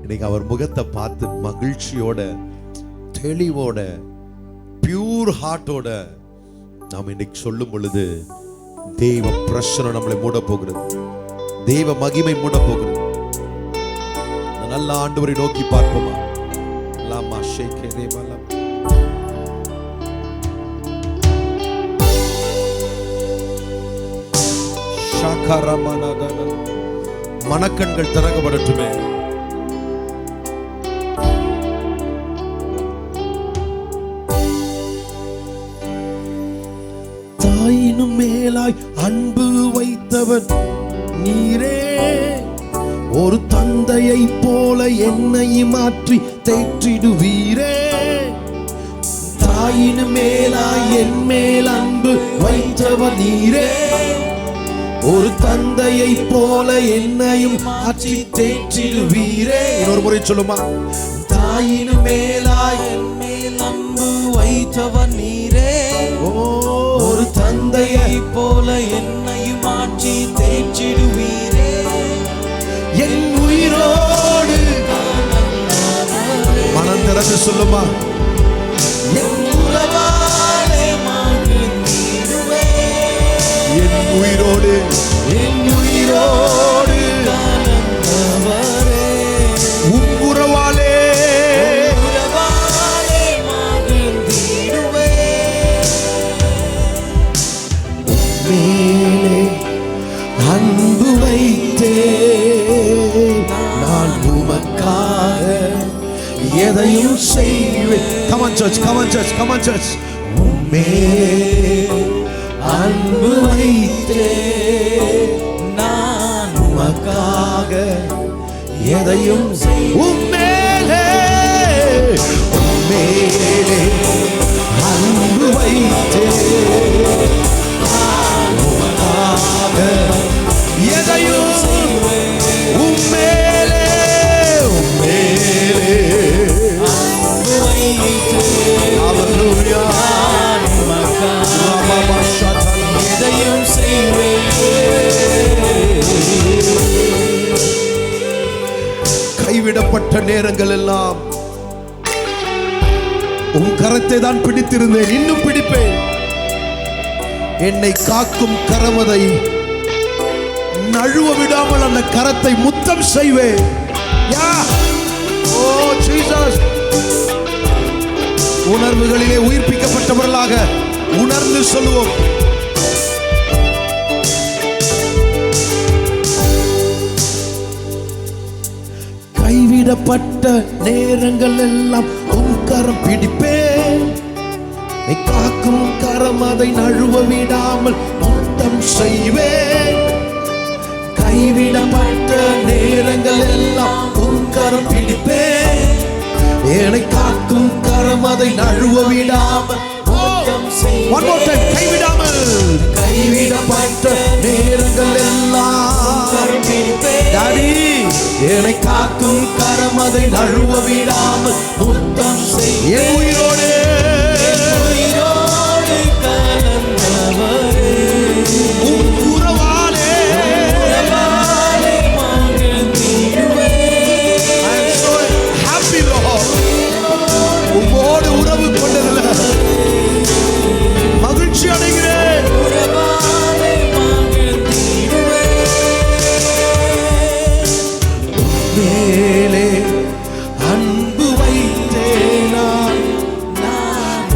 இன்னைக்கு அவர் முகத்தை பார்த்து மகிழ்ச்சியோட, தெளிவோட, பியூர் ஹார்ட்டோட நாம் இன்னைக்கு சொல்லும் பொழுது தெய்வ பிரசன்னம் நம்மளை மூட போகிறது, தெய்வ மகிமை மூட போகிறது. நல்ல ஆண்டவரை நோக்கி பார்ப்போமா? லாமா ஷேகே தேவலா ஷாகரமனதன மனக்கண்கள் திறக்கப்படட்டுமே. தாயினும் மேலாய் அன்பு வைத்தவர் நீரே, ஒரு தந்தையை போல என்னை மாற்றி தேற்றிடுவீரே. தாயினும் மேலாய் என் மேல் அன்பு வைத்தவர் நீரே, ஒரு தந்தையை போல என்னையும் மாற்றி தேற்றிடுவீரே. இன்னொரு முறை சொல்லுமா? தாயினும் மேலாய் என் மேல் அன்பு வைத்தவர் நீரே, ஒரு தந்தையை போல என்னையும் மாற்றி தேற்றிடுவீரே. என் உயிரோடு மனம் திறந்து சொல்லுமா? என் உறவாலே மகிழ்ந்திடுவே. என் உயிரோடு, என் உயிரோடு கலந்தவரே, உம் உறவாலே உறவாலே மகிழ்ந்திடுவே. மேலே அன்பு வைத்தே நான் உமக்காக எதையும் செய்வேன். Come on church, come on church, come on church. மேலே அன்பு வைத்தே நான் உமக்காக எதையும் செய்வேன். மேலே அன்பு வைத்தே நான் உமக்காக எதையும் செய்வேன். மேலே அன்பு வைத்தே Hallelujah. நான் உமக்காக எதையும் செய்வேன். கைவிடப்பட்ட நேரங்கள் எல்லாம் உன் கரத்தை தான் பிடித்திருந்தேன், இன்னும் பிடிப்பேன். என்னை காக்கும் கரமதை நழுவ விடாமல் அந்த கரத்தை முத்தம் செய்வேன். உணர்வுகளிலே உயிர்ப்பிக்கப்பட்டவர்களாக உணர்ந்து சொல்லுவோம். கைவிடப்பட்ட நேரங்கள் எல்லாம் உன் கரம் பிடிப்பேன். நீ காக்கும் கரம் அதை நழுவ விடாமல் முத்தம் செய்வேன். கைவிடப்பட்ட நேரங்கள் எல்லாம் உன் கரம் பிடிப்பேன். என்னை காக்கும் கரம் அதை நழுவ விடாமல் முத்தம் செய்வேன். One more time. கைவிடாமல். கைவிடப்பட்ட நேரங்கள் எல்லாம் கரம் பிடிப்பேன். டாடி, என்னை காக்கும் கரம் அதை நழுவ விடாமல் முத்தம் செய்வேன். என் உயிரோடு, உயிரோடு கலந்தவரே, உம் உறவாலே உறவாலே மகிழ்ந்திடுவே. I am so happy Lord. உம்மோடு உறவு கொண்டதில் மகிழ்ச்சி அடைகிறேன். உறவாலே மகிழ்ந்திடுவே. மேலே அன்பு வைத்தேன் நான்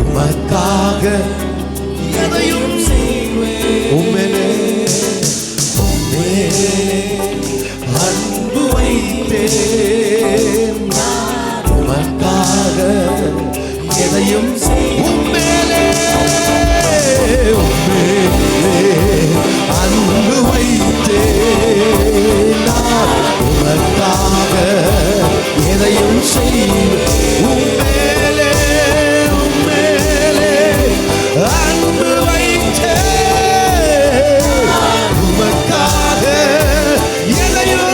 உமக்காக எதையும் செய்வேன். உம்மேலே அன்பு வைத்தேன் நான் உமக்காக எதையும் செய்வேன். உம்மேலே அன்பு வைத்தேன் நான் உமக்காக எதையும் செய்வேன். உம்மேலே அன்பு வைத்தேன் உமக்காக எதையும்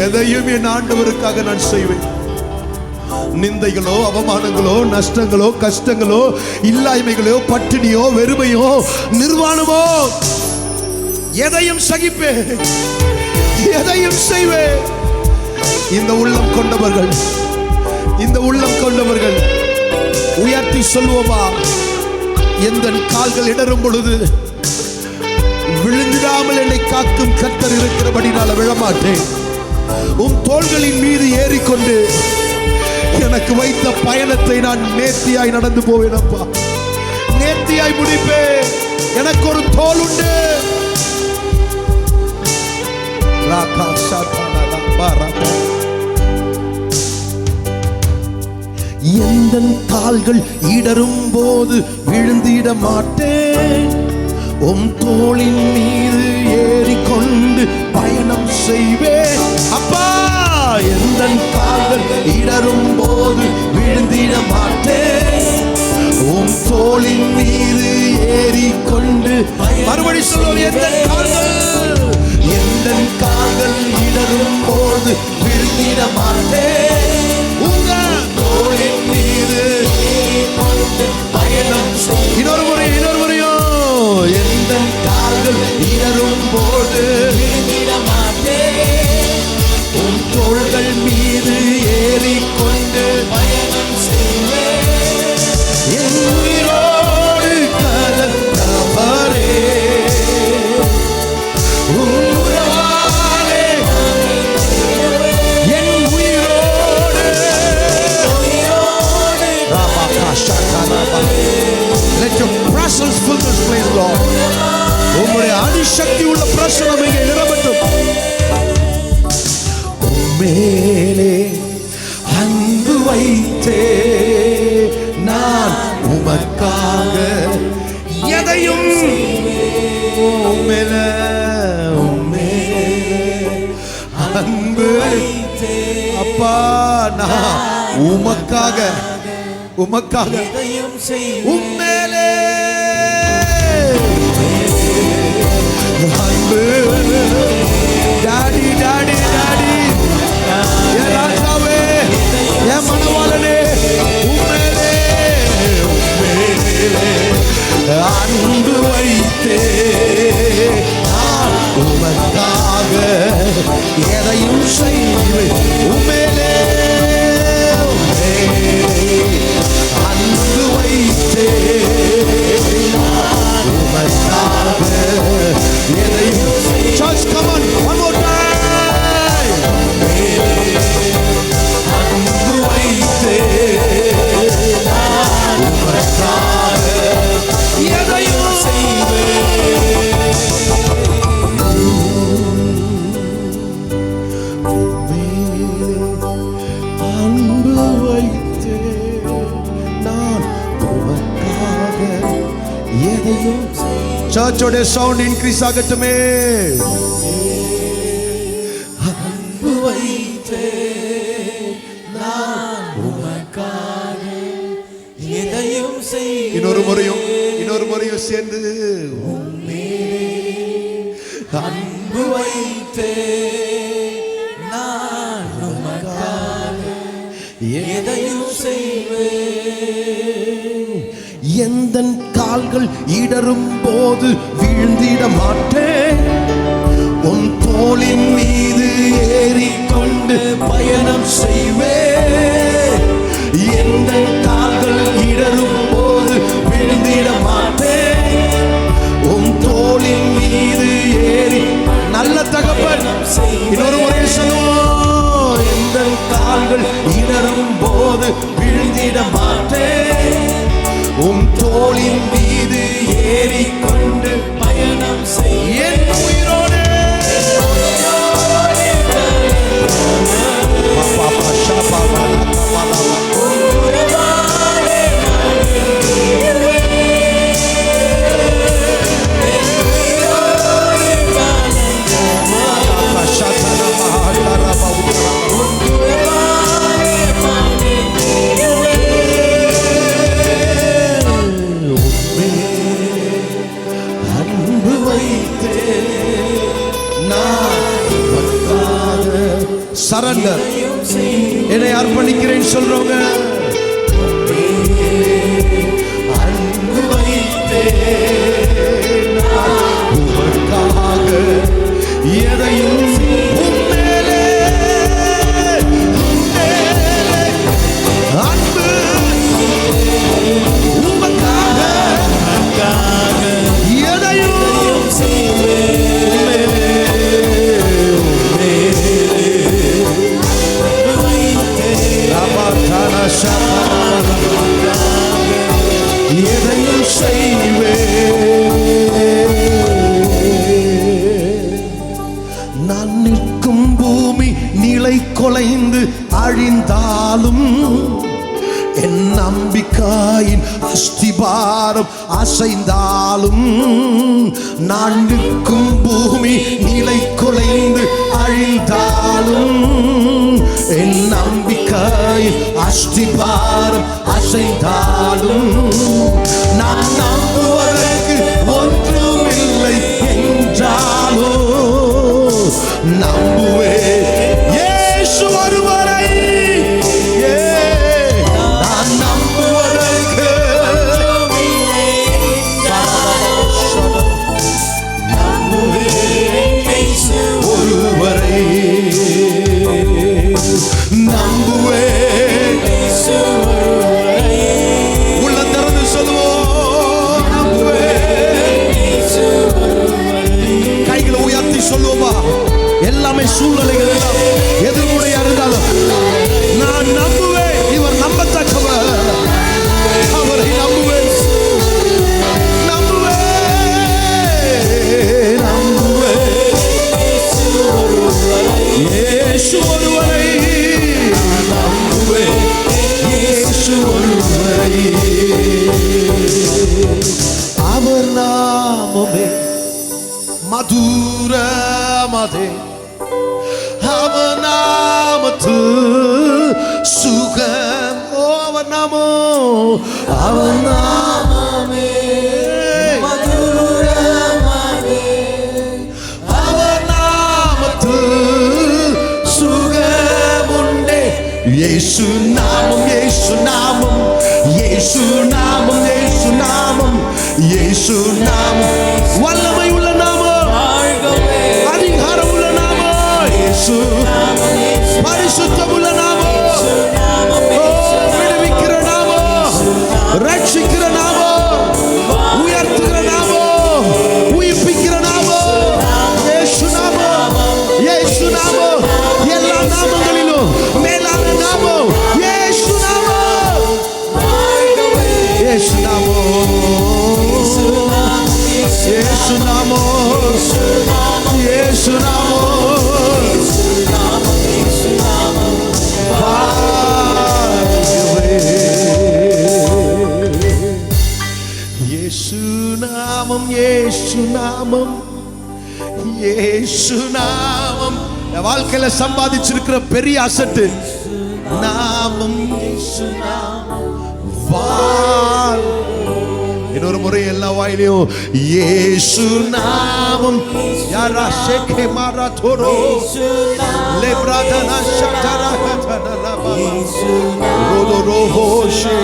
எதையும் என் ஆண்டவருக்காக நான் செய்வேன். நிந்தைகளோ, அவமானங்களோ, நஷ்டங்களோ, கஷ்டங்களோ, இல்லாய்மைகளோ, பட்டினியோ, வெறுமையோ, நிர்வாணமோ, எதையும் சகிப்பேன். எதையும் செய்வேன். இந்த உள்ளம் கொண்டவர்கள், இந்த உள்ளம் கொண்டவர்கள் உயர்த்தி சொல்லுவோமா? எந்த கால்கள் இடரும் பொழுது விழுந்திடாமல் என்னை காக்கும் கர்த்தர் இருக்கிறபடினால விழமாட்டேன். உன் தோள்களின் மீது ஏறிக்கொண்டு எனக்கு வைத்த பயணத்தை நான் நேர்த்தியாய் நடந்து போவேன். அப்பா, நேர்த்தியாய் முடிப்பேன். எனக்கு ஒரு தோல் உண்டு. எந்த கால்கள் இடரும் போது விழுந்திட மாட்டேன். உம் தோளின் மீது ஏறிக்கொண்டு பயணம் செய்வேன். அப்பா, எந்த கால்கள் இடரும் போது விழுந்திட மாட்டேன். உம் தோளின் மீது ஏறிக்கொண்டு மறுபடி சொல்லுவோம். எந்த கால்கள் இடரும் போது விழுந்திட மாட்டேன். உங்க தோளின் மீது பயணம். இன்னொரு முறையும் எந்த கால்கள் இடரும் போது விழுந்திட மாட்டேன். உன் தோள்கள் மீது ஏறிக்கொண்டு பயணம் செய்வேன். என் உயிரோடு கலந்தவரே, let your presence fill this place, Lord. உம்முடைய அதிசக்தி உள்ள பிரசன்னம் இங்கே நிரம்பட்டும். உம்மேலே அன்பு வைத்தே நான் உமக்காக எதையும். உம்மேலே அன்பு அப்பா, நான் உமக்காக உம்மேலே அன்பு. டாடி டாடி டாடி, என் ராஜாவே, என் மணவாளனே, உம்மேலே அன்பு வைத்தே உமக்காக எதையும் செய்வேன். உம்மேலே அன்பு வைத்தே உமக்காக எதையும். Church, come on, one more time. அன்பு வைத்தே உமக்காக எதையும் செய்வேன். அன்பு வைத்தே நான் உமக்காக எதையும். சர்ச்சோட சவுண்ட் இன்க்ரீஸ் ஆகட்டுமே. அன்பு வைத்தே நான் உமக்காக எதையும் செய்வேன். இன்னொரு முறையும் சேர்ந்து அன்பு வைத்தே நான் உமக்காக எதையும் செய்வேன். எந்த கால்கள் இடரும் போது வீழ்ந்திட மாட்டேன். உன் தோளின் மீது ஏறிக்கொண்டு பயணம் செய்வேன். எந்த கால்கள் இடரும் போது வீழ்ந்திட மாட்டேன். உன் தோளின் மீது ஏறி. நல்ல தகப்பன், இன்னொரு முறை சொல்லுவோம். எந்த கால்கள் இடரும் போது வீழ்ந்திட மாட்டேன். உம் தோளின் மீது ஏறிக்கொண்டு பயணம் செய்ய. என் உயிரோடு சரண்டர், என்னை அர்ப்பணிக்கிறேன் சொல்றவங்க. அன்பு வைத்தே உமக்காக எதையும் அழிந்தாலும் என் நம்பிக்கையின் அஸ்திபாரம் அசைந்தாலும் நான் நிற்கும் பூமி நிலை குலைந்து அழிந்தாலும் என் நம்பிக்கையின் அஸ்திபாரம் அசைந்தாலும் நான் நம்புவதற்கு ஒன்றுமில்லை என்றாலோ நம்புவே இயேசு ஒருவரை நான் நம்புவதற்கு ஒருவரை நம்புவே உள்ள திறந்து சொல்லுவோம் நம்புவே கைகளை உயர்த்தி சொல்லுவோமா எல்லாமே சூழ்நிலைகள் எல்லாம் எதிர்முறையா இருந்தாலும் நான் நம்புவேன் இவர் நம்பத்தக்கவர் அவரை நம்புவேன் இயேசு ஒருவரை நம்புவேன் இயேசு ஒருவரை அவர் நாமமே மதுரமதே அவர் நாமத்து சுகம் அவர் நாமோ அவர் நாமமே மதுரமதே அவர் நாமத்து சுகமுண்டே இயேசு நாமம் இயேசு நாமம் இயேசு நாமம் இயேசு நாமம் இயேசு நாமம் வல்லமை உள்ள நாமம் அதிகாரம் உள்ள நாமம் இயேசு பரிசுத்தம் உள்ள நாமம் விடுவிக்கிற நாமம் ரட்சிக்கிற நாமம் உயர்த்துகிற நாமம் உயிர்ப்பிக்கிற நாமம் இயேசு நாமம் இயேசு நாமம் எல்லா நாமங்களிலும் மேலான நாமம் இயேசு நாமம் இயேசு நாமம் இயேசு நாமம் இயேசு நாமம் இயேசு நாமம் இயேசு நாமம் வாழ்க்கையில சம்பாதிச்சிருக்கிற பெரிய அசட்டு நாமம் இயேசு நாமம் இன்னொரு முறை எல்லா வாயிலையும் இயேசு நாமம் யாரா ஷேகே மாரா தோரோ லேப்ராதனா ஷட்டரா கதனா லபா ரோதோ ரோஹோஷே